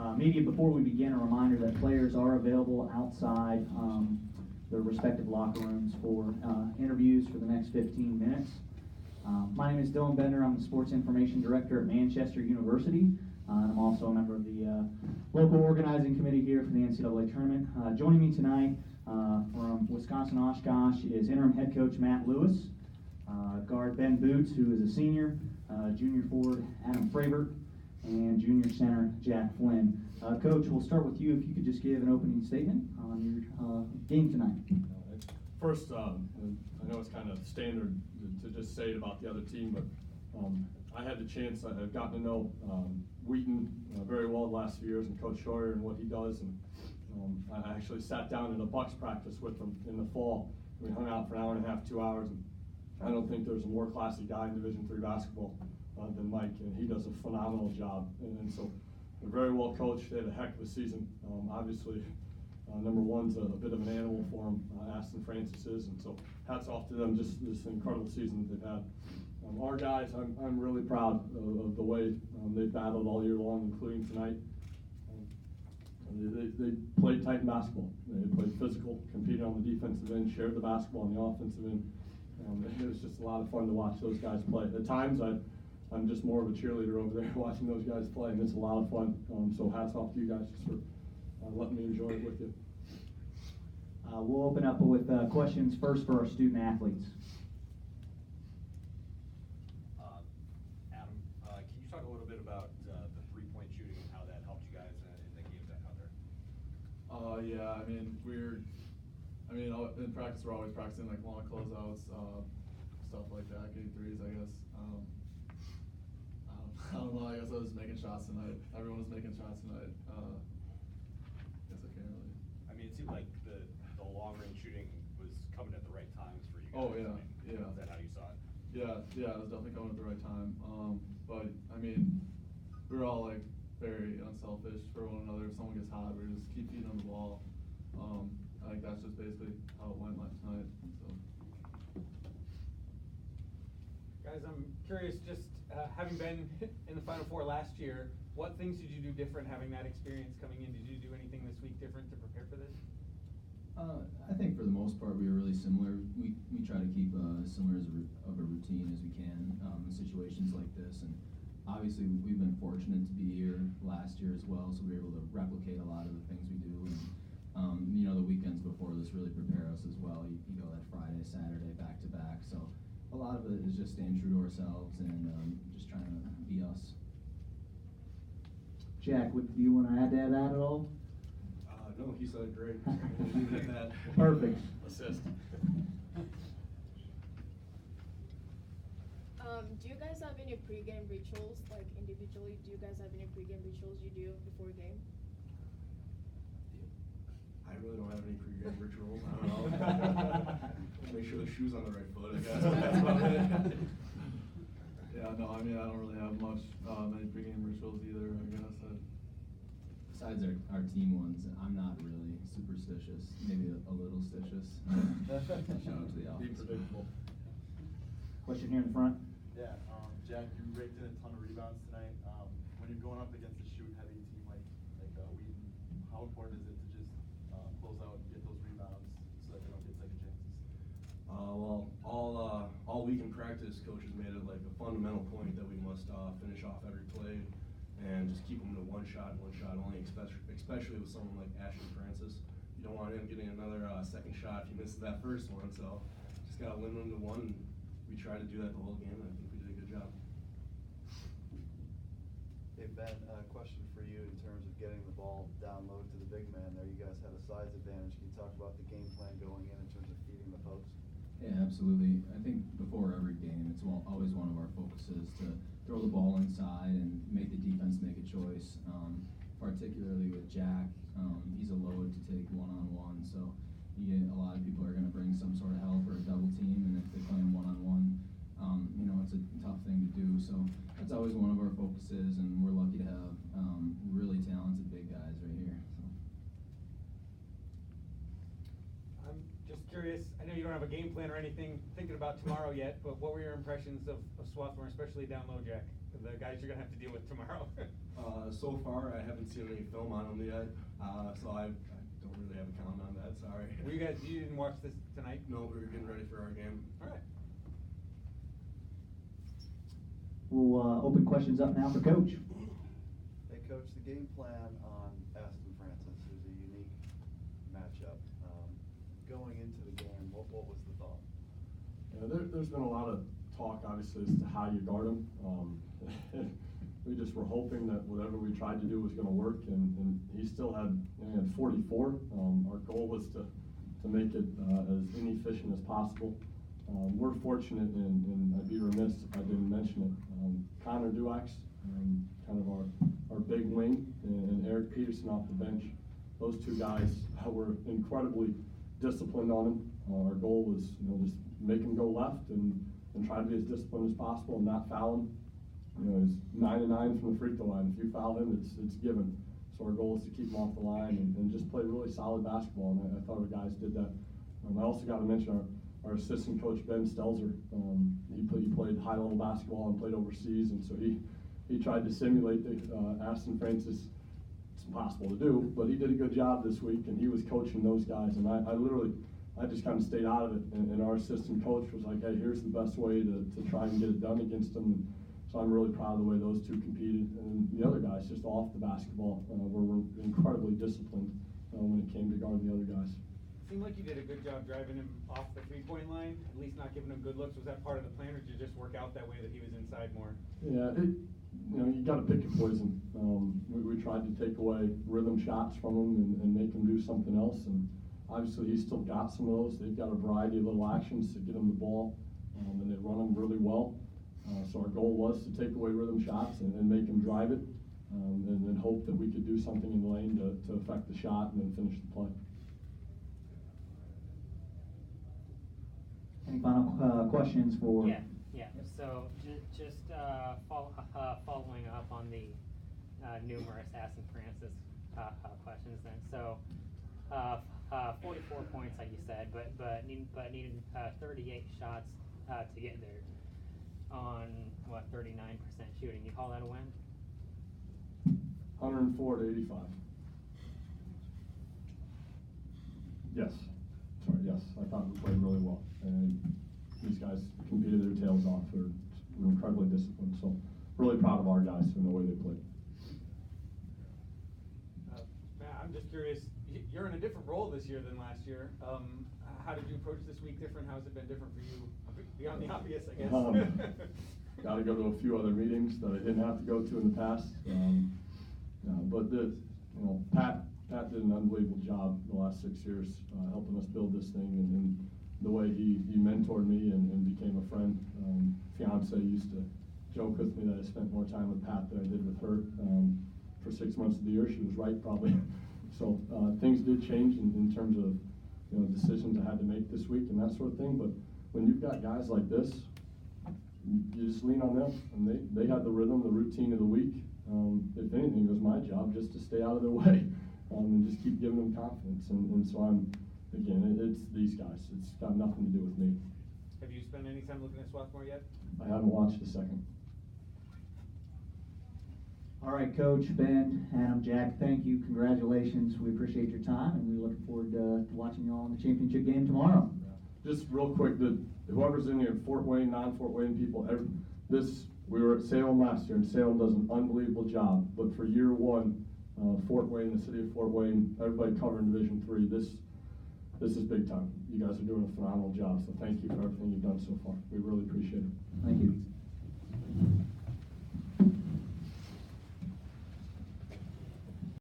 Media, before we begin, a reminder that players are available outside their respective locker rooms for interviews for the next 15 minutes. My name is Dylan Bender. I'm the Sports Information Director at Manchester University. And I'm also a member of the local organizing committee here for the NCAA tournament. Joining me tonight from Wisconsin-Oshkosh is interim head coach Matt Lewis, guard Ben Boots, who is a senior, junior forward Adam Fravert, and junior center Jack Flynn. Coach, we'll start with you. If you could just give an opening statement on your game tonight. First, I know it's kind of standard to just say it about the other team, but I had the chance, I've gotten to know Wheaton very well the last few years, and Coach Schroyer and what he does, and I actually sat down in a Bucks practice with him in the fall. We hung out for an hour and a half, 2 hours, and I don't think there's a more classy guy in Division III basketball than Mike, and he does a phenomenal job, and so they're very well coached. They had a heck of a season. Obviously, number one's a bit of an animal for them, Aston Francis is, and so hats off to them, just this incredible season that they've had. Our guys, I'm really proud of the way they've battled all year long, including tonight. They played tight basketball. They played physical, competed on the defensive end, shared the basketball on the offensive end. It was just a lot of fun to watch those guys play. At times, I'm just more of a cheerleader over there watching those guys play, and it's a lot of fun. So hats off to you guys just for letting me enjoy it with you. We'll open up with questions first for our student athletes. Adam, can you talk a little bit about the three-point shooting and how that helped you guys in the games out there? Yeah, in practice we're always practicing like long closeouts, stuff like that, getting threes, I guess. I don't know, I guess I was making shots tonight. Everyone was making shots tonight. Guess I can't really. It seemed like the long-range shooting was coming at the right times for you guys. Oh, yeah, yeah. Is that how you saw it? Yeah, it was definitely coming at the right time. But we were all like very unselfish for one another. If someone gets hot, we just keep feeding them the ball. I think that's just basically how it went last night. So. Guys, I'm curious, just having been in the Final Four last year, what things did you do different having that experience coming in? Did you do anything this week different to prepare for this? I think for the most part we were really similar. We try to keep similar of a routine as we can in situations like this, and obviously we've been fortunate to be here last year as well, so we were able to replicate a lot of the things we do. And the weekends before this really prepare us as well. You go that Friday, Saturday, back to back. So a lot of it is just staying true to ourselves and just trying to be us. Jack, do you want to add to that at all? No, he said great. Perfect. Assist. Do you guys have any pregame rituals, like individually? Do you guys have any pregame rituals you do before a game? I really don't have any pregame rituals. I don't know. Make sure the shoe's on the right foot, I guess. That's about it. Yeah, no, I don't really have much many pregame rituals either, I guess. Besides our team ones, I'm not really superstitious, maybe a little stitious. Shout out to the Be office. predictable. Question here in the front. Yeah, Jack, you raked in a ton of rebounds tonight. When you're going up against a shoot-heavy team like Wheaton, how important is it to just close out and get those rebounds so that they don't get second chances? Well, all week in practice, coaches made it like a fundamental point that we must finish off every play and just keep them to one shot only, especially with someone like Aston Francis. You don't want him getting another second shot if he misses that first one, so just got to limit him to one. We tried to do that the whole game, and I think we did a good job. Hey Ben, a question for you in terms of getting the ball down low to the big man there. You guys had a size advantage. Can you talk about the game plan going in terms of feeding the post? Yeah, absolutely. I think before every game, it's always one of our focuses to throw the ball inside and make the defense make a choice. Particularly with Jack, he's a load to take one-on-one, so a lot of people are going to bring some sort of help or a double team, and if they're playing one-on-one, it's a tough thing to do. So that's always one of our focuses, and we're lucky to have really talented big guys right here. So. I'm just curious, I know you don't have a game plan or anything thinking about tomorrow yet, but what were your impressions of Swarthmore, especially down low, Jack? The guys you're going to have to deal with tomorrow? So far, I haven't seen any film on them yet, so I don't really have a comment on that, sorry. You didn't watch this tonight? No, we were getting ready for our game. All right. We'll open questions up now for Coach. Hey, Coach, the game plan on Aston Francis is a unique matchup. Going into the game, what was the thought? There's been a lot of talk, obviously, as to how you guard him. We just were hoping that whatever we tried to do was going to work, and he still had, he had 44. Our goal was to make it as inefficient as possible. We're fortunate, and I'd be remiss if I didn't mention it. Connor Duax, kind of our big wing, and Eric Peterson off the bench. Those two guys were incredibly disciplined on him. Our goal was, just make him go left and try to be as disciplined as possible and not foul him. He's 9 of 9 from the free throw line. If you foul him, it's given. So our goal is to keep him off the line and just play really solid basketball. And I thought our guys did that. I also got to mention our assistant coach, Ben Stelzer. He played high-level basketball and played overseas, and so he tried to simulate the Aston Francis. It's impossible to do, but he did a good job this week, and he was coaching those guys. And I just kind of stayed out of it, and our assistant coach was like, hey, here's the best way to try and get it done against them. So I'm really proud of the way those two competed. And the other guys, just off the basketball, were incredibly disciplined when it came to guarding the other guys. Seemed like you did a good job driving him off the three-point line, at least not giving him good looks. Was that part of the plan, or did you just work out that way that he was inside more? Yeah, you got to pick your poison. We tried to take away rhythm shots from him and make him do something else. And obviously, he's still got some of those. They've got a variety of little actions to get him the ball, and they run them really well. So our goal was to take away rhythm shots and make him drive it, and then hope that we could do something in the lane to affect the shot and then finish the play. Any final questions for? Yeah. So just following up on the numerous Aston Francis questions then. So 44 points, like you said, but needed 38 shots to get there on 39% shooting. You call that a win? 104 to 85. Yes. Yes. I thought we played really well, and these guys competed their tails off. They're incredibly disciplined. So really proud of our guys and the way they played. Matt, I'm just curious. You're in a different role this year than last year. How did you approach this week different? How has it been different for you? Beyond the obvious, I guess. Got to go to a few other meetings that I didn't have to go to in the past. But Pat did an unbelievable job the last 6 years helping us build this thing, and the way he mentored me and became a friend. Fiance used to joke with me that I spent more time with Pat than I did with her. For 6 months of the year, she was right probably. So things did change in terms of decisions I had to make this week and that sort of thing. But when you've got guys like this, you just lean on them, and they had the rhythm, the routine of the week. If anything, it was my job just to stay out of their way and just keep giving them confidence. And so it's these guys. It's got nothing to do with me. Have you spent any time looking at Swarthmore yet? I haven't watched a second. All right, Coach, Ben, Adam, Jack, thank you. Congratulations. We appreciate your time, and we look forward to watching you all in the championship game tomorrow. Just real quick, whoever's in here, Fort Wayne, non-Fort Wayne people, we were at Salem last year, and Salem does an unbelievable job. But for year one, Fort Wayne, the city of Fort Wayne, everybody covering Division III, this is big time. You guys are doing a phenomenal job, so thank you for everything you've done so far. We really appreciate it. Thank you.